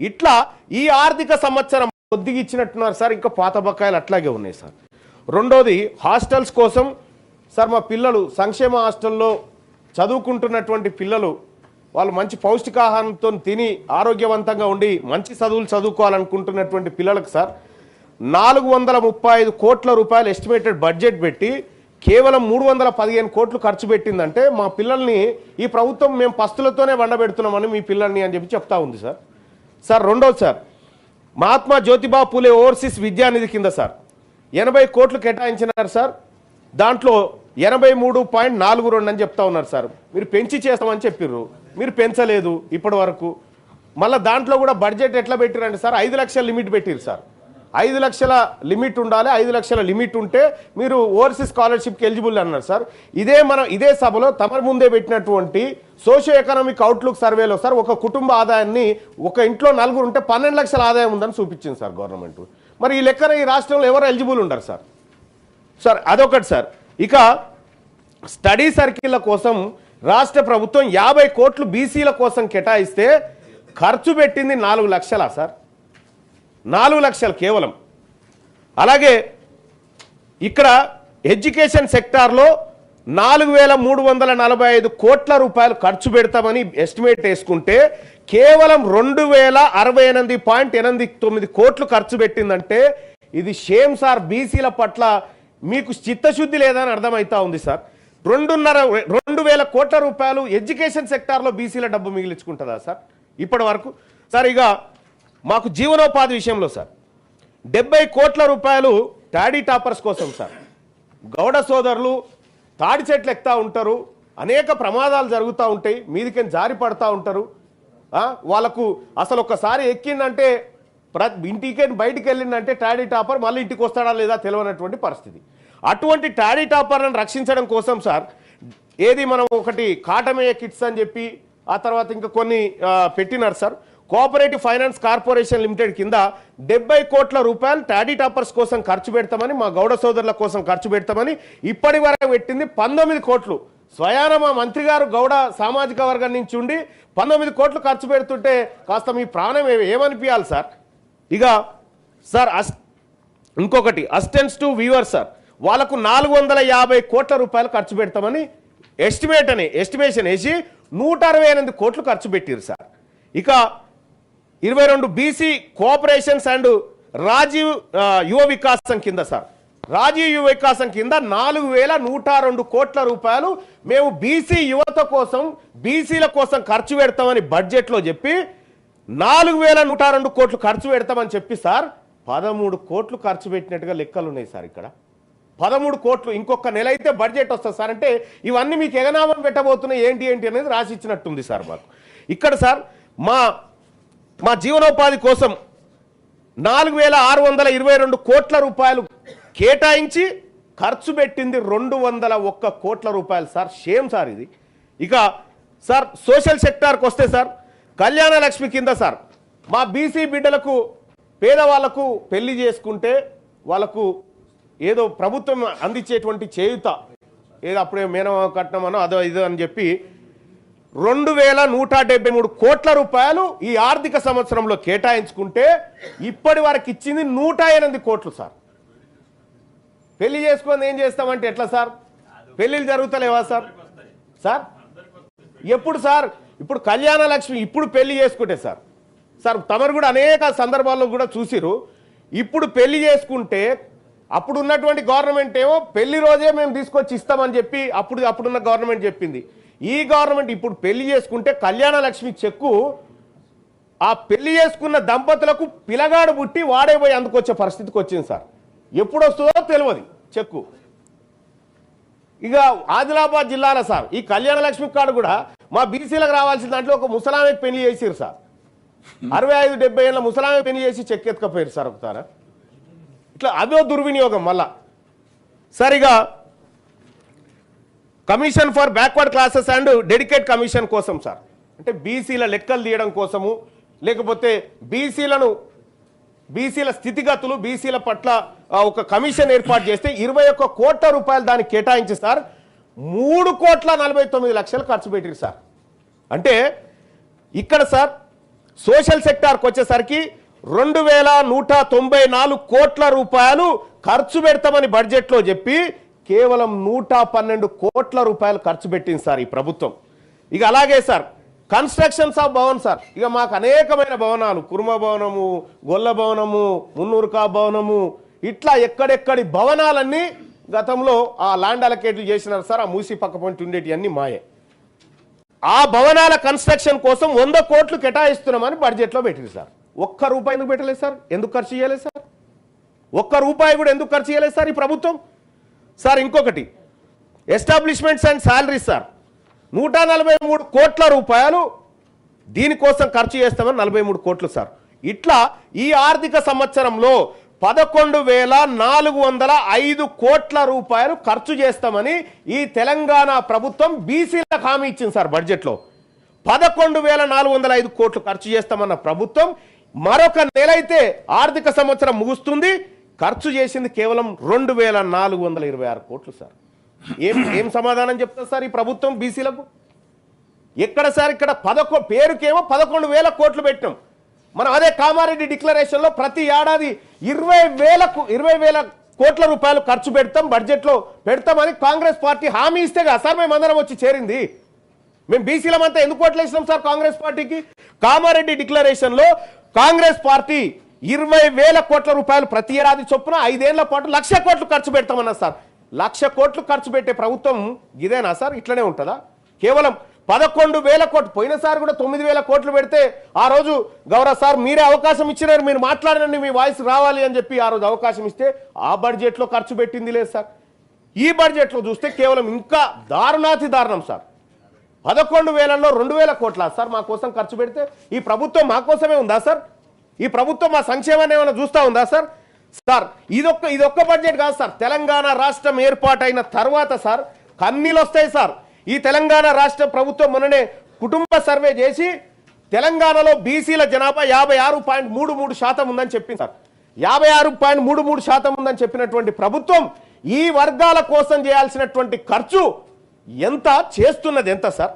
ఇట్లా ఈ ఆర్థిక సంవత్సరం కొద్దిగా ఇచ్చినట్టున్నారు సార్. ఇంకా పాత బకాయిలు అట్లాగే ఉన్నాయి సార్. రెండోది హాస్టల్స్ కోసం సార్, మా పిల్లలు సంక్షేమ హాస్టల్లో చదువుకుంటున్నటువంటి పిల్లలు వాళ్ళు మంచి పౌష్టికాహారంతో తిని ఆరోగ్యవంతంగా ఉండి మంచి చదువులు చదువుకోవాలనుకుంటున్నటువంటి పిల్లలకు సార్ 435 కోట్ల రూపాయలు ఎస్టిమేటెడ్ బడ్జెట్ పెట్టి కేవలం 315 కోట్లు ఖర్చు పెట్టిందంటే మా పిల్లల్ని ఈ ప్రభుత్వం మేము పస్తులతోనే వండబెడుతున్నామని మీ పిల్లల్ని అని చెప్పి చెప్తా ఉంది సార్. సార్ రెండోది సార్, మహాత్మా జ్యోతిబా పూలే ఓవర్సీస్ విద్యానిధి కింద సార్ 80 కోట్లు కేటాయించినారు సార్. దాంట్లో 83.42 అని చెప్తా ఉన్నారు సార్. మీరు పెంచి చేస్తామని చెప్పిర్రు, మీరు పెంచలేదు ఇప్పటి వరకు. మళ్ళీ దాంట్లో కూడా బడ్జెట్ ఎట్లా పెట్టిరంటే సార్ 5 లక్షల లిమిట్ పెట్టిరు సార్. 5 లక్షల లిమిట్ ఉండాలి, 5 లక్షల లిమిట్ ఉంటే మీరు ఓవర్సీస్ స్కాలర్షిప్కి ఎలిజిబుల్ అన్నారు సార్. ఇదే సభలో తమ ముందే పెట్టినటువంటి సోషియో ఎకనామిక్ అవుట్లుక్ సర్వేలో సార్ ఒక కుటుంబ ఆదాయాన్ని ఒక ఇంట్లో 4 ఉంటే 12 లక్షల ఆదాయం ఉందని చూపించింది సార్ గవర్నమెంట్. మరి ఈ లెక్కన ఈ రాష్ట్రంలో ఎవరు ఎలిజిబుల్ ఉండరు సార్. సార్ అదొకటి సార్. ఇక స్టడీ సర్కిళ్ళ కోసం రాష్ట్ర ప్రభుత్వం 50 కోట్లు బీసీల కోసం కేటాయిస్తే ఖర్చు పెట్టింది 4 లక్షలా సార్? 4 లక్షలు కేవలం. అలాగే ఇక్కడ ఎడ్యుకేషన్ సెక్టార్లో 4345 కోట్ల రూపాయలు ఖర్చు పెడతామని ఎస్టిమేట్ వేసుకుంటే కేవలం 2068.89 కోట్లు ఖర్చు పెట్టిందంటే ఇది షేమ్ సార్. బీసీల పట్ల మీకు చిత్తశుద్ధి లేదని అర్థమవుతా ఉంది సార్. 2,500 కోట్ల రూపాయలు ఎడ్యుకేషన్ సెక్టార్లో బీసీల డబ్బు మిగిలించుకుంటుందా సార్ ఇప్పటి వరకు? సార్ ఇక మాకు జీవనోపాధి విషయంలో సార్ 70 కోట్ల రూపాయలు టాడీ టాపర్స్ కోసం సార్. గౌడ సోదరులు తాడి చెట్లు ఎక్కుతా ఉంటారు, అనేక ప్రమాదాలు జరుగుతూ ఉంటాయి, మీదికని జారి పడతా ఉంటారు. వాళ్ళకు అసలు ఒక్కసారి ఎక్కిందంటే ఇంటికి బయటికి వెళ్ళిందంటే టాడీ టాపర్ మళ్ళీ ఇంటికి వస్తాడా లేదా తెలియనటువంటి పరిస్థితి. అటువంటి టాడీ టాపర్లను రక్షించడం కోసం సార్ మనం ఒకటి కాటమేయ కిట్స్ అని చెప్పి ఆ తర్వాత ఇంకా కొన్ని పెట్టినారు sir. Cooperative finance corporation limited కింద 70 కోట్ల రూపాయలు టాడీ టాపర్స్ కోసం ఖర్చు పెడతామని, మా గౌడ సోదరుల కోసం ఖర్చు పెడతామని ఇప్పటి వరకు పెట్టింది 19 కోట్లు. స్వయాన మా మంత్రి గారు గౌడ సామాజిక వర్గం నుంచి ఉండి 19 కోట్లు ఖర్చు పెడుతుంటే కాస్త మీ ప్రాణం ఏమనిపించాలి సార్? ఇక సార్ ఇంకొకటి అసిస్టెంట్స్ టు వ్యూవర్స్ సార్, వాళ్ళకు 450 కోట్ల రూపాయలు ఖర్చు పెడతామని ఎస్టిమేషన్ వేసి 168 కోట్లు ఖర్చు పెట్టారు సార్. ఇక 22 బీసీ కోఆపరేషన్స్ అండ్ రాజీవ్ యువ వికాసం కింద సార్, రాజీవ్ యువ వికాసం కింద 4102 కోట్ల రూపాయలు మేము బీసీ యువత కోసం బీసీల కోసం ఖర్చు పెడతామని బడ్జెట్లో చెప్పి 4102 కోట్లు ఖర్చు పెడతామని చెప్పి సార్ 13 కోట్లు ఖర్చు పెట్టినట్టుగా లెక్కలు ఉన్నాయి సార్. ఇక్కడ 13 కోట్లు ఇంకొక నెల అయితే బడ్జెట్ వస్తుంది సార్. అంటే ఇవన్నీ మీకు ఎగనామం పెట్టబోతున్నాయి ఏంటి అనేది రాసి ఇచ్చినట్టుంది సార్ మాకు. ఇక్కడ సార్ మా జీవనోపాధి కోసం 4622 కోట్ల రూపాయలు కేటాయించి ఖర్చు పెట్టింది 201 కోట్ల రూపాయలు సార్. షేమ్ సార్ ఇది. ఇక సార్ సోషల్ సెక్టార్కి వస్తే సార్ కళ్యాణ లక్ష్మి కింద సార్ మా బీసీ బిడ్డలకు పేదవాళ్లకు పెళ్లి చేసుకుంటే వాళ్ళకు ఏదో ప్రభుత్వం అందించేటువంటి చేయుత ఏదో అప్పుడే మేనమామ కట్నమనో అదో ఇదో అని చెప్పి 2173 కోట్ల రూపాయలు ఈ ఆర్థిక సంవత్సరంలో కేటాయించుకుంటే ఇప్పటి వరకు ఇచ్చింది 108 కోట్లు సార్. పెళ్లి చేసుకొని ఏం చేస్తామంటే ఎట్లా సార్? పెళ్లిళ్ళు జరుగుతలేవా సార్? సార్ ఎప్పుడు సార్? ఇప్పుడు కళ్యాణ లక్ష్మి ఇప్పుడు పెళ్లి చేసుకుంటే సార్ తమరు కూడా అనేక సందర్భాల్లో కూడా చూసిరు. ఇప్పుడు పెళ్లి చేసుకుంటే అప్పుడు ఉన్నటువంటి గవర్నమెంట్ ఏమో పెళ్లి రోజే మేము తీసుకొచ్చి ఇస్తామని చెప్పి అప్పుడున్న గవర్నమెంట్ చెప్పింది. ఈ గవర్నమెంట్ ఇప్పుడు పెళ్లి చేసుకుంటే కళ్యాణ లక్ష్మి చెక్కు ఆ పెళ్లి చేసుకున్న దంపతులకు పిల్లగాడు పుట్టి వాడే పోయి అందుకొచ్చే పరిస్థితికి వచ్చింది సార్. ఎప్పుడు వస్తుందో తెలియదు చెక్కు. ఇక ఆదిలాబాద్ జిల్లాలో సార్ ఈ కళ్యాణ లక్ష్మి కార్డు కూడా మా బీసీలకు రావాల్సిన దాంట్లో ఒక ముసలామే పెళ్లి చేసిరు సార్. 65-70 ఏళ్ళ ముసలామే పెళ్లి చేసి చెక్ ఎత్తుకపోయారు సార్ ఒకసారి. ఇట్లా అదో దుర్వినియోగం మళ్ళా. సరిగా commission for backward classes and dedicate commission కోసం సార్, అంటే బీసీల లెక్కలు తీయడం కోసము, లేకపోతే బీసీల స్థితిగతులు బీసీల పట్ల ఒక కమిషన్ ఏర్పాటు చేస్తే 21 కోట్ల రూపాయలు దానికి కేటాయించి సార్ 3,49,00,000 ఖర్చు పెట్టారు సార్. అంటే ఇక్కడ సార్ సోషల్ సెక్టార్కి వచ్చేసరికి 2194 కోట్ల రూపాయలు ఖర్చు పెడతామని బడ్జెట్లో చెప్పి కేవలం 112 కోట్ల రూపాయలు ఖర్చు పెట్టింది సార్ ఈ ప్రభుత్వం. ఇక అలాగే sir constructions of Bhavan sir, ఇక మాకు అనేకమైన భవనాలు, కుర్మ భవనము, గొల్ల భవనము, మున్నూరుకా భవనము, ఇట్లా ఎక్కడెక్కడి భవనాలన్నీ గతంలో ఆ ల్యాండ్ అలకేట్లు చేసినారు సార్. ఆ మూసి పక్క పొంటి ఉండేటి అన్ని మాయే. ఆ భవనాల కన్స్ట్రక్షన్ కోసం 100 కోట్లు కేటాయిస్తున్నామని బడ్జెట్లో పెట్టింది సార్. ఒక్క రూపాయి ఎందుకు పెట్టలేదు సార్? ఎందుకు ఖర్చు చేయలేదు సార్? ఒక్క రూపాయి కూడా ఎందుకు ఖర్చు చేయలేదు సార్ ఈ ప్రభుత్వం? సార్ ఇంకొకటి ఎస్టాబ్లిష్మెంట్స్ అండ్ శాలరీస్ సార్, 143 కోట్ల రూపాయలు దీనికోసం ఖర్చు చేస్తామని 43 కోట్లు సార్. ఇట్లా ఈ ఆర్థిక సంవత్సరంలో 11,405 కోట్ల రూపాయలు ఖర్చు చేస్తామని ఈ తెలంగాణ ప్రభుత్వం బీసీలకు హామీ ఇచ్చింది సార్. బడ్జెట్లో 11,405 కోట్లు ఖర్చు చేస్తామన్న ప్రభుత్వం మరొక నెల అయితే ఆర్థిక సంవత్సరం ముగుస్తుంది, ఖర్చు చేసింది కేవలం 2,426 కోట్లు సార్. ఏం సమాధానం చెప్తారు సార్ ఈ ప్రభుత్వం బీసీలకు? ఎక్కడ సార్? ఇక్కడ పేరుకేమో 11,000 కోట్లు పెట్టినాం మనం. అదే కామారెడ్డి డిక్లరేషన్లో ప్రతి ఏడాది 20,000 కోట్ల రూపాయలు ఖర్చు పెడతాం, బడ్జెట్లో పెడతామని కాంగ్రెస్ పార్టీ హామీ ఇస్తే కదా సార్ మేమందరం వచ్చి చేరింది. మేము బీసీలమంతా ఎందుకు ఓట్లేసినాం సార్ కాంగ్రెస్ పార్టీకి? కామారెడ్డి డిక్లరేషన్లో కాంగ్రెస్ పార్టీ 20,000 కోట్ల రూపాయలు ప్రతి ఏడాది చొప్పున 5 ఏళ్ల పాటు 1,00,000 కోట్లు ఖర్చు పెడతామన్నా సార్. 1,00,000 కోట్లు ఖర్చు పెట్టే ప్రభుత్వం ఇదేనా సార్? ఇట్లనే ఉంటుందా? కేవలం 11,000 కోట్లు, పోయినసారి కూడా 9,000 కోట్లు పెడితే ఆ రోజు గౌరవ సార్ మీరే అవకాశం ఇచ్చినారు, మీరు మాట్లాడినండి, మీ వాయిస్ రావాలి అని చెప్పి ఆ రోజు అవకాశం ఇస్తే ఆ బడ్జెట్లో ఖర్చు పెట్టింది లేదు సార్. ఈ బడ్జెట్లో చూస్తే కేవలం ఇంకా దారుణాతి దారుణం సార్. 11,000లో 2,000 కోట్ల సార్ మా కోసం ఖర్చు పెడితే. ఈ ప్రభుత్వం మా కోసమే ఉందా సార్? ఈ ప్రభుత్వం మా సంక్షేమాన్ని ఏమైనా చూస్తూ ఉందా సార్? సార్ ఇదొక్క బడ్జెట్ కాదు సార్. తెలంగాణ రాష్ట్రం ఏర్పాటైన తర్వాత సార్ కన్నీళ్ళు వస్తాయి సార్. ఈ తెలంగాణ రాష్ట్ర ప్రభుత్వం మొన్ననే కుటుంబ సర్వే చేసి తెలంగాణలో బీసీల జనాభా 56.33% ఉందని చెప్పింది సార్. 56.33% ఉందని చెప్పినటువంటి ప్రభుత్వం ఈ వర్గాల కోసం చేయాల్సినటువంటి ఖర్చు ఎంత చేస్తున్నది ఎంత సార్?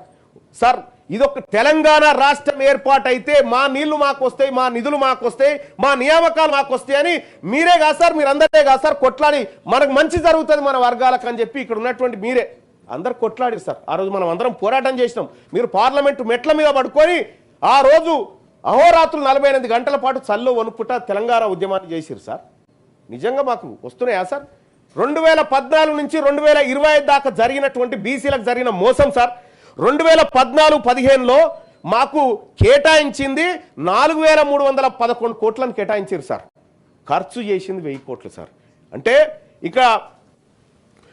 సార్ ఇదొక తెలంగాణ రాష్ట్రం ఏర్పాటైతే మా నీళ్లు మాకు వస్తాయి, మా నిధులు మాకు వస్తాయి, మా నియామకాలు మాకు వస్తాయి అని మీరే కాదు సార్, మీరందరే కాదు సార్ కొట్లాడి మనకు మంచి జరుగుతుంది మన వర్గాలకు అని చెప్పి ఇక్కడ ఉన్నటువంటి మీరే అందరు కొట్లాడారు సార్. ఆ రోజు మనం అందరం పోరాటం చేసినాం. మీరు పార్లమెంటు మెట్ల మీద పడుకొని ఆ రోజు అహోరాత్రులు 48 గంటల పాటు చల్లో వణుకుట తెలంగాణ ఉద్యమాన్ని చేసిరు సార్. నిజంగా మాకు వస్తున్నాయా సార్? 2014 నుంచి 2025 దాకా జరిగినటువంటి బీసీలకు జరిగిన మోసం సార్. 2014-15లో మాకు కేటాయించింది 4,311 కోట్లను కేటాయించారు సార్. ఖర్చు చేసింది 1000 కోట్లు సార్. అంటే ఇక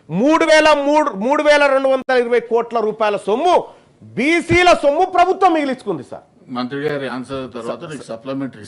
3,220 కోట్ల రూపాయల సొమ్ము బీసీల సొమ్ము ప్రభుత్వం మిగిలించుకుంది సార్. మంత్రి గారి ఆన్సర్ తర్వాత సప్లిమెంటరీ